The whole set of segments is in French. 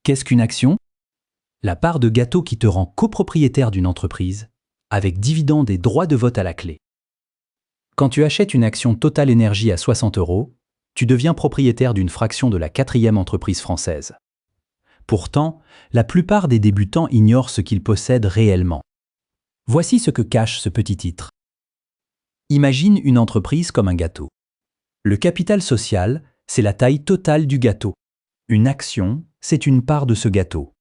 Qu'est-ce qu'une action? La part de gâteau qui te rend copropriétaire d'une entreprise, avec dividendes et droits de vote à la clé. Quand tu achètes une action Total Énergie à 60 €, tu deviens propriétaire d'une fraction de la 4e entreprise française. Pourtant, la plupart des débutants ignorent ce qu'ils possèdent réellement. Voici ce que cache ce petit titre. Imagine une entreprise comme un gâteau. Le capital social, c'est la taille totale du gâteau. Une action, c'est une part de ce gâteau.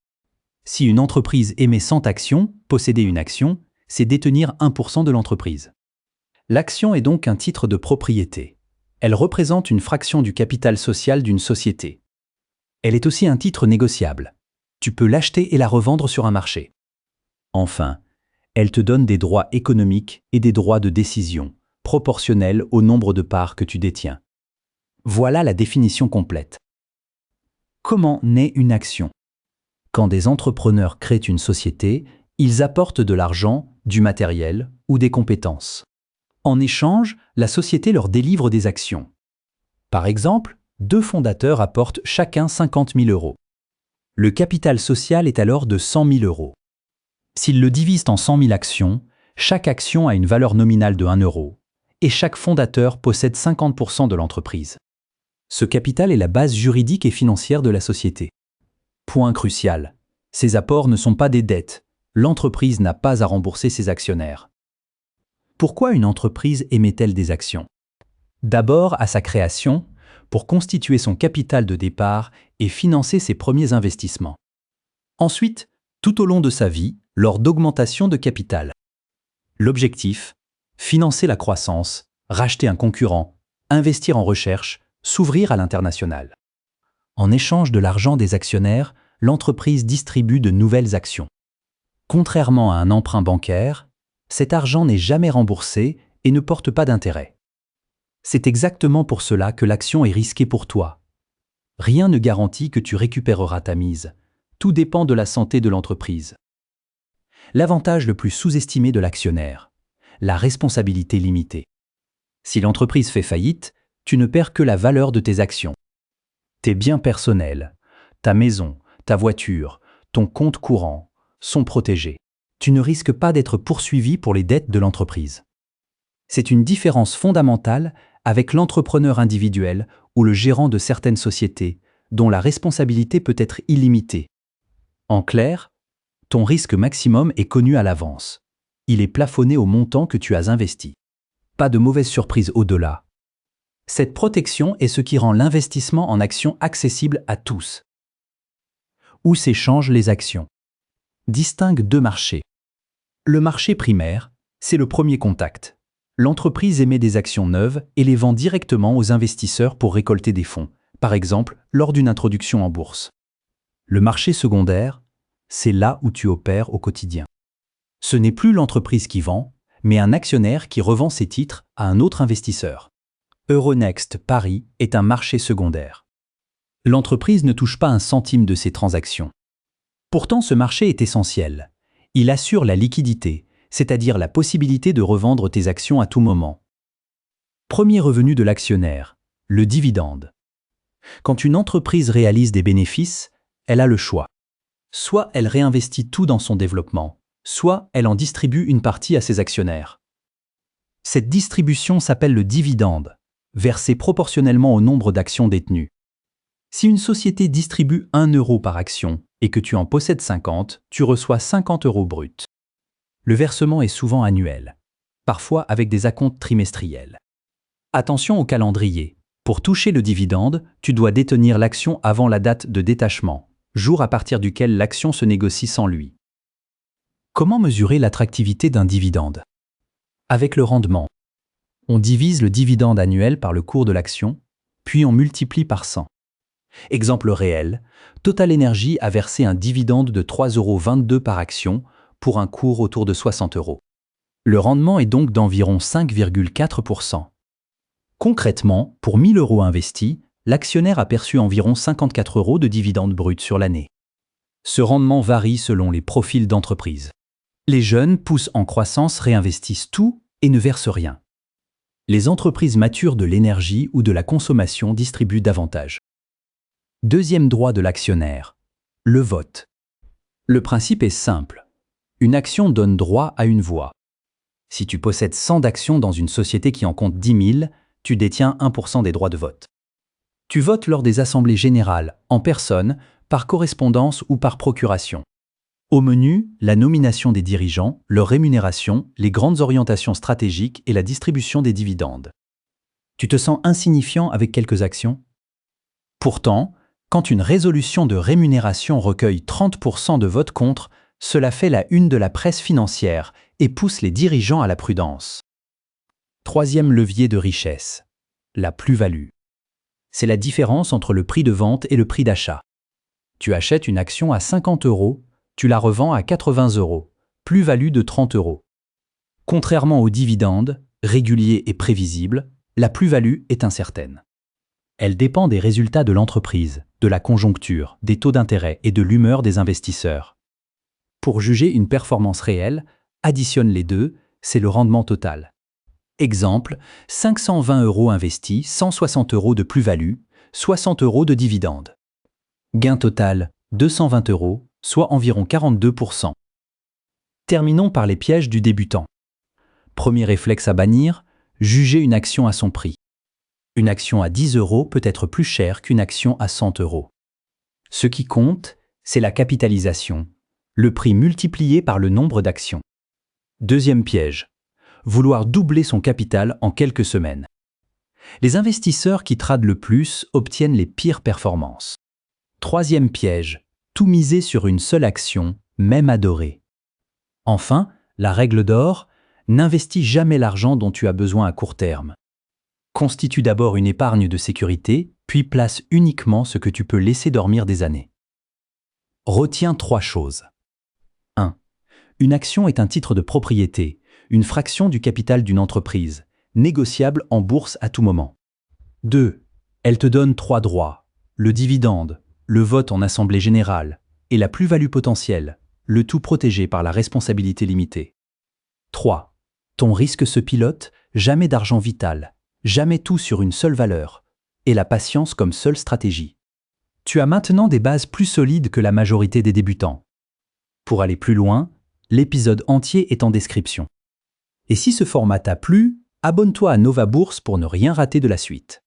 Si une entreprise émet 100 actions, posséder une action, c'est détenir 1% de l'entreprise. L'action est donc un titre de propriété. Elle représente une fraction du capital social d'une société. Elle est aussi un titre négociable. Tu peux l'acheter et la revendre sur un marché. Enfin, elle te donne des droits économiques et des droits de décision, proportionnels au nombre de parts que tu détiens. Voilà la définition complète. Comment naît une action? Quand des entrepreneurs créent une société, ils apportent de l'argent, du matériel ou des compétences. En échange, la société leur délivre des actions. Par exemple, 2 fondateurs apportent chacun 50 000 €. Le capital social est alors de 100 000 €. S'ils le divisent en 100 000 actions, chaque action a une valeur nominale de 1 € et chaque fondateur possède 50% de l'entreprise. Ce capital est la base juridique et financière de la société. Point crucial, ces apports ne sont pas des dettes. L'entreprise n'a pas à rembourser ses actionnaires. Pourquoi une entreprise émet-elle des actions? D'abord, à sa création, pour constituer son capital de départ et financer ses premiers investissements. Ensuite, tout au long de sa vie, lors d'augmentation de capital. L'objectif, financer la croissance, racheter un concurrent, investir en recherche, s'ouvrir à l'international. En échange de l'argent des actionnaires, l'entreprise distribue de nouvelles actions. Contrairement à un emprunt bancaire, cet argent n'est jamais remboursé et ne porte pas d'intérêt. C'est exactement pour cela que l'action est risquée pour toi. Rien ne garantit que tu récupéreras ta mise. Tout dépend de la santé de l'entreprise. L'avantage le plus sous-estimé de l'actionnaire, la responsabilité limitée. Si l'entreprise fait faillite, tu ne perds que la valeur de tes actions. Tes biens personnels, ta maison, ta voiture, ton compte courant sont protégés. Tu ne risques pas d'être poursuivi pour les dettes de l'entreprise. C'est une différence fondamentale avec l'entrepreneur individuel ou le gérant de certaines sociétés, dont la responsabilité peut être illimitée. En clair, ton risque maximum est connu à l'avance. Il est plafonné au montant que tu as investi. Pas de mauvaise surprise au-delà. Cette protection est ce qui rend l'investissement en actions accessible à tous. Où s'échangent les actions? Distingue 2 marchés. Le marché primaire, c'est le premier contact. L'entreprise émet des actions neuves et les vend directement aux investisseurs pour récolter des fonds, par exemple lors d'une introduction en bourse. Le marché secondaire, c'est là où tu opères au quotidien. Ce n'est plus l'entreprise qui vend, mais un actionnaire qui revend ses titres à un autre investisseur. Euronext Paris est un marché secondaire. L'entreprise ne touche pas un centime de ces transactions. Pourtant, ce marché est essentiel. Il assure la liquidité, c'est-à-dire la possibilité de revendre tes actions à tout moment. Premier revenu de l'actionnaire, le dividende. Quand une entreprise réalise des bénéfices, elle a le choix. Soit elle réinvestit tout dans son développement, soit elle en distribue une partie à ses actionnaires. Cette distribution s'appelle le dividende, versé proportionnellement au nombre d'actions détenues. Si une société distribue 1 € par action et que tu en possèdes 50, tu reçois 50 € bruts. Le versement est souvent annuel, parfois avec des acomptes trimestriels. Attention au calendrier. Pour toucher le dividende, tu dois détenir l'action avant la date de détachement, jour à partir duquel l'action se négocie sans lui. Comment mesurer l'attractivité d'un dividende? Avec le rendement. On divise le dividende annuel par le cours de l'action, puis on multiplie par 100. Exemple réel, Total Énergie a versé un dividende de 3,22 € par action pour un cours autour de 60 €. Le rendement est donc d'environ 5,4%. Concrètement, pour 1 000 € investis, l'actionnaire a perçu environ 54 € de dividendes bruts sur l'année. Ce rendement varie selon les profils d'entreprise. Les jeunes poussent en croissance, réinvestissent tout et ne versent rien. Les entreprises matures de l'énergie ou de la consommation distribuent davantage. Deuxième droit de l'actionnaire, le vote. Le principe est simple. Une action donne droit à une voix. Si tu possèdes 100 d'actions dans une société qui en compte 10 000, tu détiens 1% des droits de vote. Tu votes lors des assemblées générales, en personne, par correspondance ou par procuration. Au menu, la nomination des dirigeants, leur rémunération, les grandes orientations stratégiques et la distribution des dividendes. Tu te sens insignifiant avec quelques actions? Pourtant, quand une résolution de rémunération recueille 30% de votes contre, cela fait la une de la presse financière et pousse les dirigeants à la prudence. Troisième levier de richesse, la plus-value. C'est la différence entre le prix de vente et le prix d'achat. Tu achètes une action à 50 €, tu la revends à 80 €, plus-value de 30 €. Contrairement aux dividendes, réguliers et prévisibles, la plus-value est incertaine. Elle dépend des résultats de l'entreprise, de la conjoncture, des taux d'intérêt et de l'humeur des investisseurs. Pour juger une performance réelle, additionne les deux, c'est le rendement total. Exemple, 520 € investis, 160 € de plus-value, 60 € de dividendes. Gain total, 220 €, soit environ 42%. Terminons par les pièges du débutant. Premier réflexe à bannir, juger une action à son prix. Une action à 10 € peut être plus chère qu'une action à 100 €. Ce qui compte, c'est la capitalisation, le prix multiplié par le nombre d'actions. Deuxième piège, vouloir doubler son capital en quelques semaines. Les investisseurs qui tradent le plus obtiennent les pires performances. Troisième piège, tout miser sur une seule action, même adorée. Enfin, la règle d'or, n'investis jamais l'argent dont tu as besoin à court terme. Constitue d'abord une épargne de sécurité, puis place uniquement ce que tu peux laisser dormir des années. Retiens 3 choses. 1. Une action est un titre de propriété, une fraction du capital d'une entreprise, négociable en bourse à tout moment. 2. Elle te donne 3 droits, le dividende, le vote en assemblée générale et la plus-value potentielle, le tout protégé par la responsabilité limitée. 3. Ton risque se pilote, jamais d'argent vital, jamais tout sur une seule valeur, et la patience comme seule stratégie. Tu as maintenant des bases plus solides que la majorité des débutants. Pour aller plus loin, l'épisode entier est en description. Et si ce format t'a plu, abonne-toi à Nova Bourse pour ne rien rater de la suite.